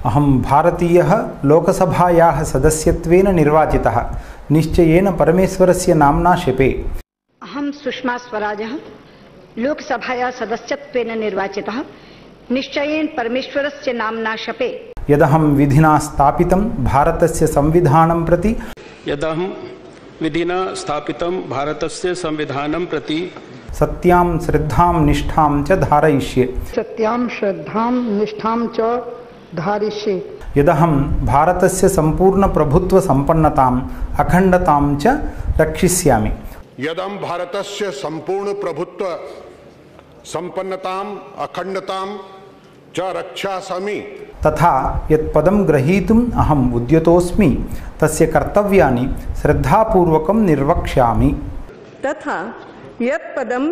अहं भारतीयः लोकसभायाः सदस्यत्वेन निर्वाचितः निश्चयेन परमेश्वरस्य नाम्ना शपे। अहं सुषमा स्वराजः लोकसभायाः सदस्यत्वेन निर्वाचितः निश्चयेन परमेश्वरस्य नाम्ना शपे। यदहं विधिना स्थापितं भारतस्य संविधानं प्रति सत्यां श्रद्धां निष्ठां च धारयिष्ये। यदहं भारतस्य सम्पूर्णप्रभुत्वसम्पन्नताम् अखण्डतां च रक्षिष्यामि। यदहं भारतस्य सम्पूर्णप्रभुत्वसम्पन्नताम् अखण्डतां च रक्षामि। तथा यत्पदं ग्रहीतुम् अहम् उद्यतोऽस्मि तस्य कर्तव्यानि श्रद्धापूर्वकं निर्वक्ष्यामि। तथा यत्पदं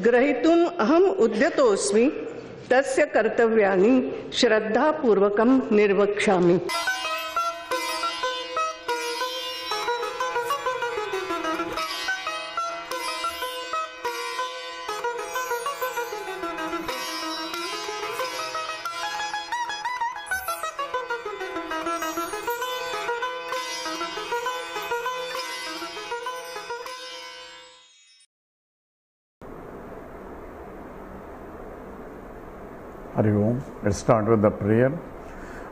ग्रहीतुम् अहम् उद्यतोऽस्मि तस्य कर्तव्यानि श्रद्धापूर्वकं निर्वक्ष्यामि। Hari Om. Let's start with the prayer.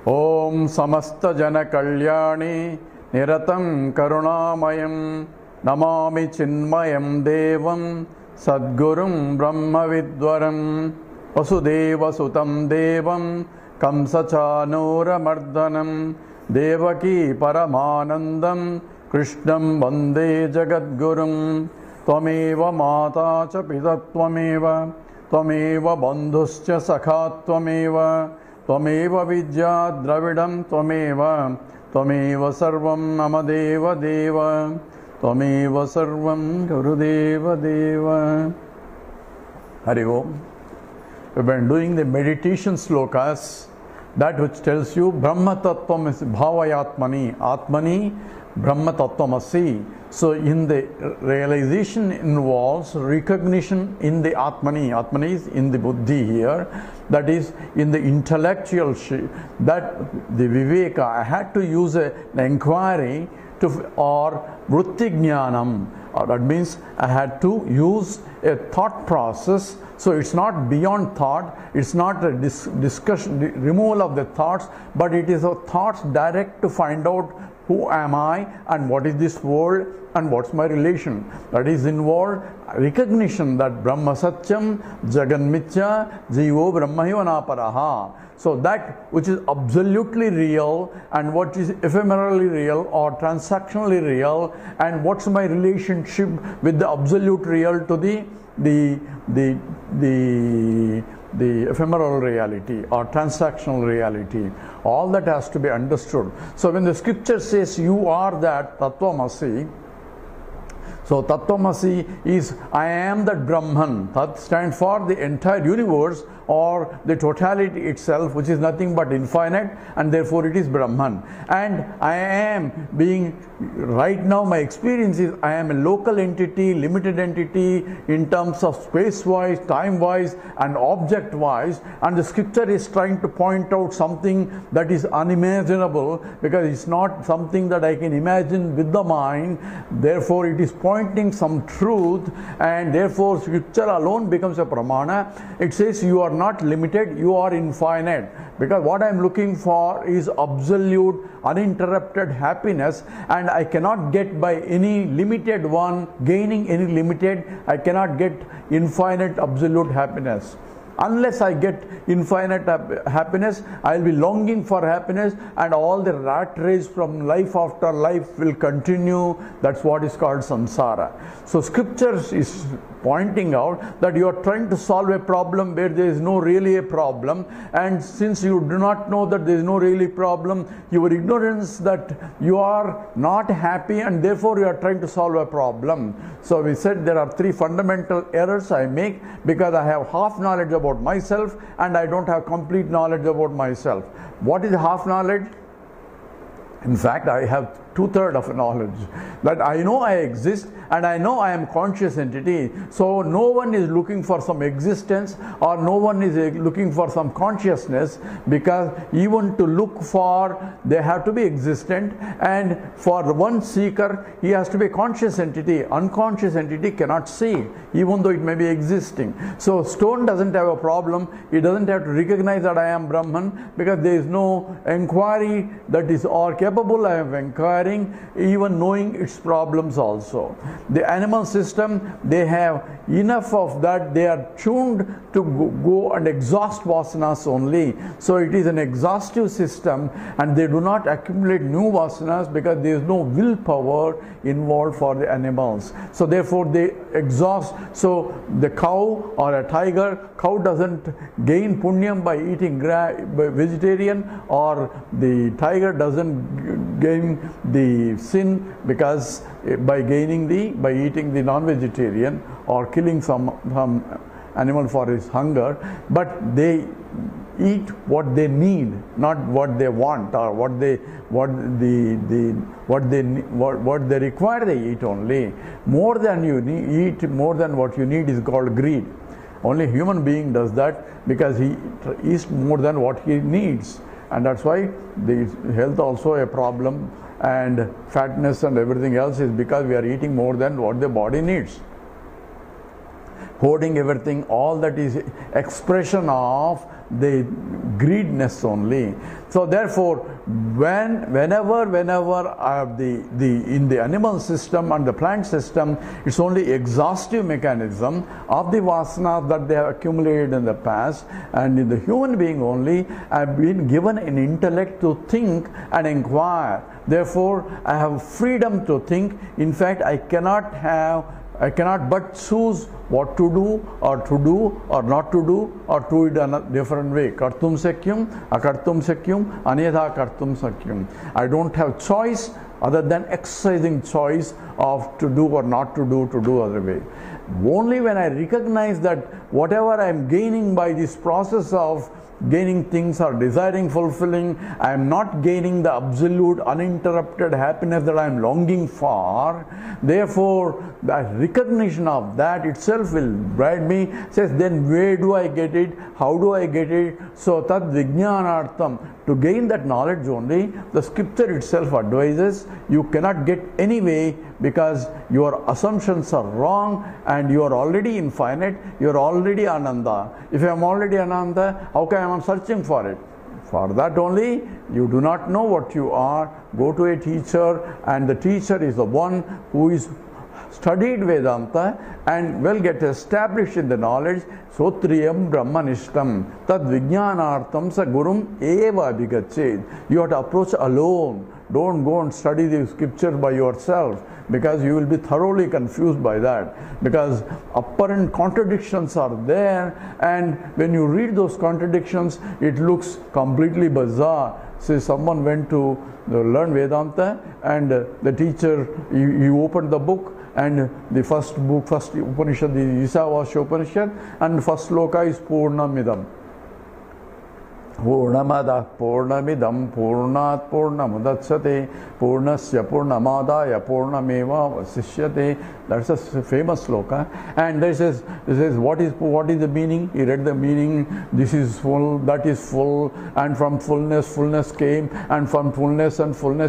Om Samasta Jana Kalyani Niratam Karunamayam Namami Chinmayam Devam Sadgurum Brahma Vidwaram Vasudeva Sutam Devam Kamsachanura Mardanam Devaki Paramanandam Krishnam Vande Jagadgurum Tvameva Mata Cha Pitattvameva त्वमेव बन्धुश्च सखा त्वमेव विद्या द्रविडं त्वमेव सर्वं मम देव त्वमेव सर्वं गुरुदेव देव। Hari Om. We've been doing the meditation slokas, that which tells you Brahma Tattvam Bhavayatmani, Atmani Brahma Tattvam. So in the realization involves recognition in the Atmani. Atmani is in the Buddhi here, that is in the intellectual that the Viveka. I had to use an inquiry or Vritti Jnanam. That means I had to use a thought process. So it's not beyond thought, it's not a discussion, removal of the thoughts, but it is a thoughts direct to find out who am I and what is this world and what's my relation. That is involved recognition that Brahma Satyam, Jagan Mithya, Jivo Brahmaiva Naparaha. So that which is absolutely real and what is ephemerally real or transactionally real, and what's my relationship with the absolute real to the ephemeral reality or transactional reality. All that has to be understood. So when the scripture says you are that Tattvamasi, so Tattvamasi is I am that Brahman. Tat stands for the entire universe or the totality itself, which is nothing but infinite, and therefore it is Brahman. And I am being, right now my experience is I am a local entity, limited entity in terms of space-wise, time-wise and object-wise, and the scripture is trying to point out something that is unimaginable because it's not something that I can imagine with the mind. Therefore it is pointing some truth, and therefore scripture alone becomes a pramana. It says you are not limited, you are infinite, because what I am looking for is absolute uninterrupted happiness, and I cannot get by any limited one gaining any limited. I cannot get infinite absolute happiness. Unless I get infinite happiness, I will be longing for happiness, and all the rat race from life after life will continue. That's what is called samsara. So scriptures is pointing out that you are trying to solve a problem where there is no really a problem, and since you do not know that there is no really problem, your ignorance that you are not happy and therefore you are trying to solve a problem. So we said there are three fundamental errors I make because I have half knowledge about myself and I don't have complete knowledge about myself. What is half knowledge? In fact, I have 2/3 of knowledge. That I know I exist and I know I am conscious entity. So no one is looking for some existence or no one is looking for some consciousness, because even to look for, they have to be existent, and for one seeker he has to be a conscious entity. Unconscious entity cannot see, even though it may be existing. So stone doesn't have a problem. It doesn't have to recognize that I am Brahman, because there is no inquiry that is all capable of inquiring, even knowing its problems also. The animal system, they have enough of that. They are tuned to go and exhaust vasanas only. So it is an exhaustive system, and they do not accumulate new vasanas because there is no willpower involved for the animals. So therefore they exhaust. So the cow or a tiger, cow doesn't gain punyam by eating by vegetarian, or the tiger doesn't gain the sin because by eating the non-vegetarian or killing some animal for his hunger. But they eat what they need, not what they want or what they require. They eat only. More than you eat, more than what you need is called greed. Only human being does that, because he eats more than what he needs, and that's why the health also a problem, and fatness and everything else is because we are eating more than what the body needs. Hoarding everything, all that is expression of the greediness only. So therefore, whenever in the animal system and the plant system, it's only exhaustive mechanism of the vasanas that they have accumulated in the past, and in the human being only, I have been given an intellect to think and inquire. Therefore, I have freedom to think. In fact, I cannot but choose what to do or not to do, or do it in a different way. Kartum sakyam, akartum sakyam, anyatha kartum sakyam. I don't have choice other than exercising choice of to do or not to do other way. Only when I recognize that whatever I am gaining by this process of gaining things or desiring fulfilling, I am not gaining the absolute uninterrupted happiness that I am longing for. Therefore, the recognition of that itself will guide me. Says, then where do I get it? How do I get it? So tad vijnanartham, to gain that knowledge only, the scripture itself advises you cannot get any way, because your assumptions are wrong and you are already infinite, you are already Ananda. If I am already Ananda, how can I am searching for it? For that only, you do not know what you are, go to a teacher, and the teacher is the one who is studied Vedanta and will get established in the knowledge. Sotriyam Brahmanishtam Tad Vijnanartham Sa Gurum Eva Abhigached. You have to approach alone. Don't go and study the scriptures by yourself, because you will be thoroughly confused by that, because apparent contradictions are there, and when you read those contradictions, it looks completely bizarre. Say someone went to learn Vedanta, and the teacher, he opened the book, and the first Upanishad, the Isavasya Upanishad, and first sloka is Purnamidam. Purnamada Purnamidam Purnat Purnamudachyate Purnasya Purnamadaya Purnameva Vasishyate. That's a famous sloka. And this says what is the meaning? He read the meaning. This is full, that is full, and from fullness came, and from fullness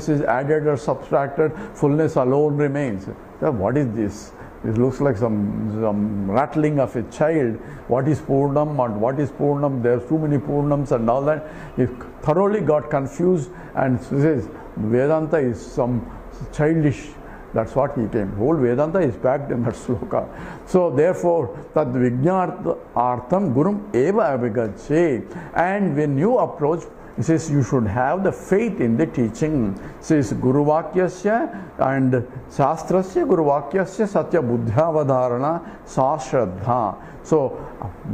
is added or subtracted, fullness alone remains. So what is this? It looks like some rattling of a child. What is Purnam and what is Purnam? There are too many Purnams and all that. He thoroughly got confused and says Vedanta is some childish. That's what he came. Whole Vedanta is packed in that sloka. So therefore, tad vijnartham gurum eva abhigacche. And when you approach, he says you should have the faith in the teaching. He says Guru Vakyasya and Shastrasya Guru Vakyasya Satya Buddhavadharana Sa Shraddha. So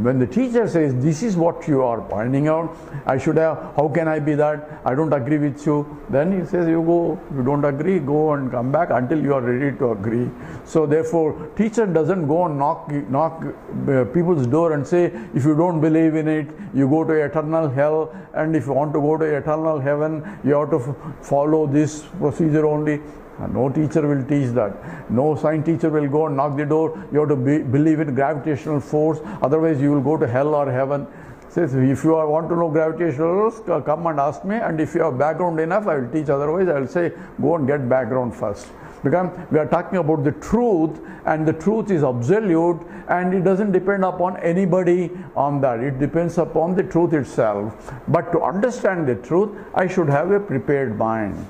when the teacher says this is what you are pointing out, I should have, how can I be that? I don't agree with you. Then he says you go, you don't agree, go and come back until you are ready to agree. So therefore, teacher doesn't go and knock people's door and say, if you don't believe in it, you go to eternal hell, and if you want want to go to eternal heaven, you have to follow this procedure only. No teacher will teach that. No science teacher will go and knock the door. You have to believe in gravitational force, otherwise you will go to hell or heaven. Says, if you want to know gravitational force, come and ask me, and if you have background enough, I will teach. Otherwise, I will say, go and get background first. Because we are talking about the truth, and the truth is absolute, and it doesn't depend upon anybody on that. It depends upon the truth itself. But to understand the truth, I should have a prepared mind.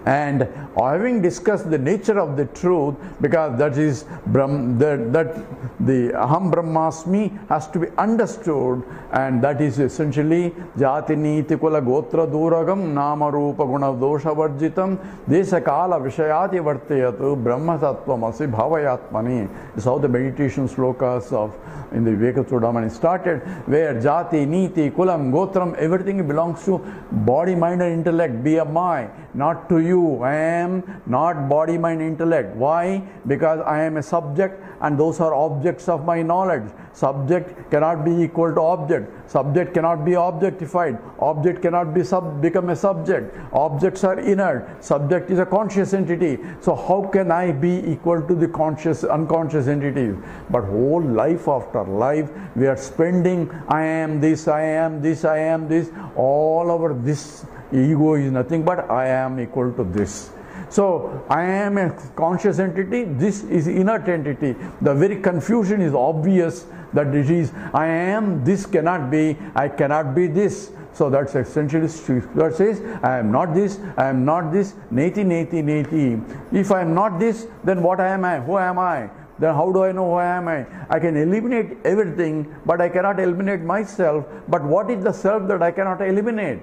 And having discussed the nature of the truth, because that is that the Aham Brahmasmi has to be understood, and that is essentially Jati Niti Kula Gotra Duragam Nama Rupa Guna Dosha Varjitam Desa Kala Vishayati Vartayatu Brahma Tattvamasi Bhavayatmani. This is how the meditation slokas of in the Viveka started, where Jati, Niti, Kulam, Gotram, everything belongs to body, mind and intellect, BMI, not to you. I am not body, mind, intellect. Why? Because I am a subject and those are objects of my knowledge. Subject cannot be equal to object. Subject cannot be objectified. Object cannot be become a subject. Objects are inert. Subject is a conscious entity. So how can I be equal to the conscious, unconscious entities? But whole life after life, we are spending, I am this, I am this, I am this. All over this ego is nothing but I am equal to this. So I am a conscious entity, this is inert entity. The very confusion is obvious that it is I am, this cannot be, I cannot be this. So that's essentially Scripture says, I am not this, I am not this, neti, neti, neti. If I am not this, then what am I? Who am I? Then how do I know who am I? I can eliminate everything, but I cannot eliminate myself. But what is the self that I cannot eliminate?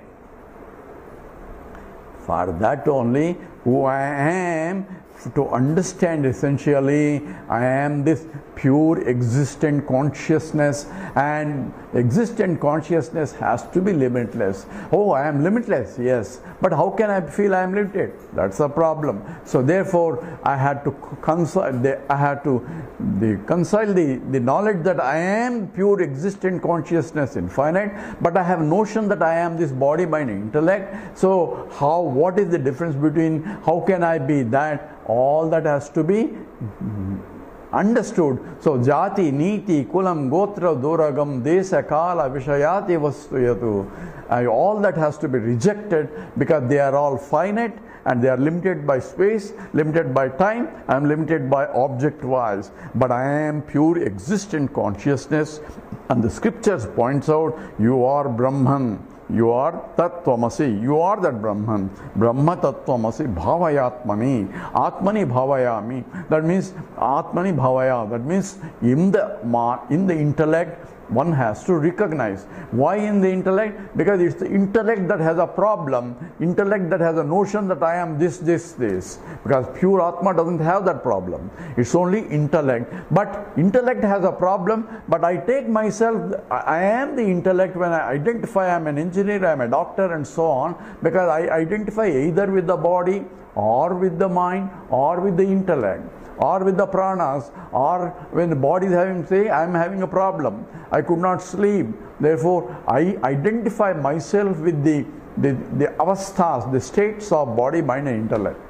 For that only, who I am, to understand essentially, I am this pure existent consciousness, and existent consciousness has to be limitless. Oh, I am limitless, yes. But how can I feel I am limited? That's a problem. So therefore, I had to reconcile the knowledge that I am pure existent consciousness, infinite, but I have notion that I am this body, mind, intellect. So what is the difference between how can I be that? All that has to be understood. So Jati, Niti, Kulam, Gotra, Duragam, Desa, Kala, Vishayati, Vastuyatu. All that has to be rejected because they are all finite and they are limited by space, limited by time, I am limited by object-wise. But I am pure existent consciousness, and the scriptures points out, you are Brahman. You are Tattvamasi. You are that Brahman. Brahma Tattvamasi Bhavayatmani. Atmani Bhavayami. That means Atmani Bhavaya. That means in the intellect, one has to recognize. Why in the intellect? Because it's the intellect that has a problem. Intellect that has a notion that I am this, this, this. Because pure Atma doesn't have that problem. It's only intellect. But intellect has a problem. But I take myself, I am the intellect when I identify I am an engineer, I am a doctor and so on. Because I identify either with the body or with the mind or with the intellect, or with the pranas, or when the body is having, say, I am having a problem, I could not sleep. Therefore, I identify myself with the avasthas, the states of body, mind and intellect.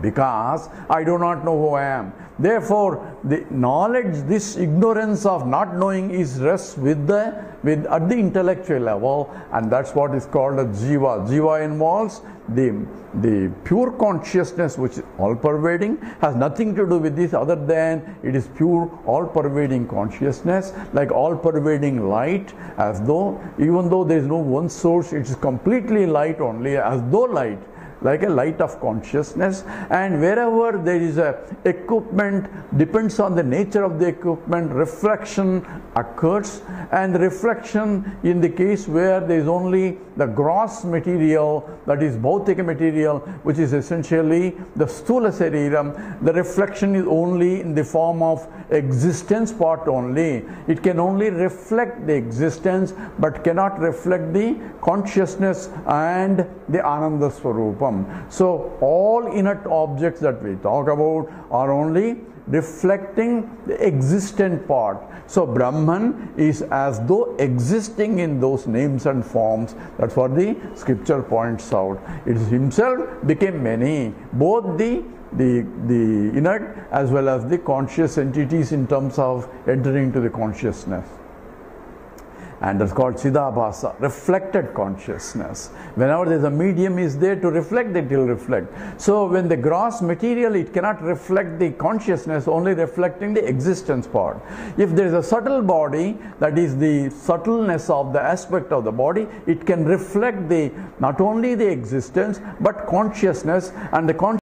Because I do not know who I am. Therefore, the knowledge, this ignorance of not knowing is rests at the intellectual level, and that's what is called a jiva. Jiva involves the pure consciousness which is all-pervading, has nothing to do with this other than it is pure all-pervading consciousness, like all-pervading light, as though, even though there is no one source, it is completely light only, as though light, like a light of consciousness. And wherever there is a equipment, depends on the nature of the equipment, reflection occurs. And the reflection, in the case where there is only the gross material, that is bhautika material, which is essentially the sthula sariram, the reflection is only in the form of existence part only. It can only reflect the existence but cannot reflect the consciousness and the Ananda Swarupam. So all inert objects that we talk about are only reflecting the existent part. So Brahman is as though existing in those names and forms. That's what the scripture points out. It himself became many, both the inert as well as the conscious entities in terms of entering to the consciousness. And that's called Chidabhasa, reflected consciousness. Whenever there's a medium is there to reflect, it will reflect. So when the gross material, it cannot reflect the consciousness, only reflecting the existence part. If there is a subtle body, that is the subtleness of the aspect of the body, it can reflect the not only the existence but consciousness, and the consciousness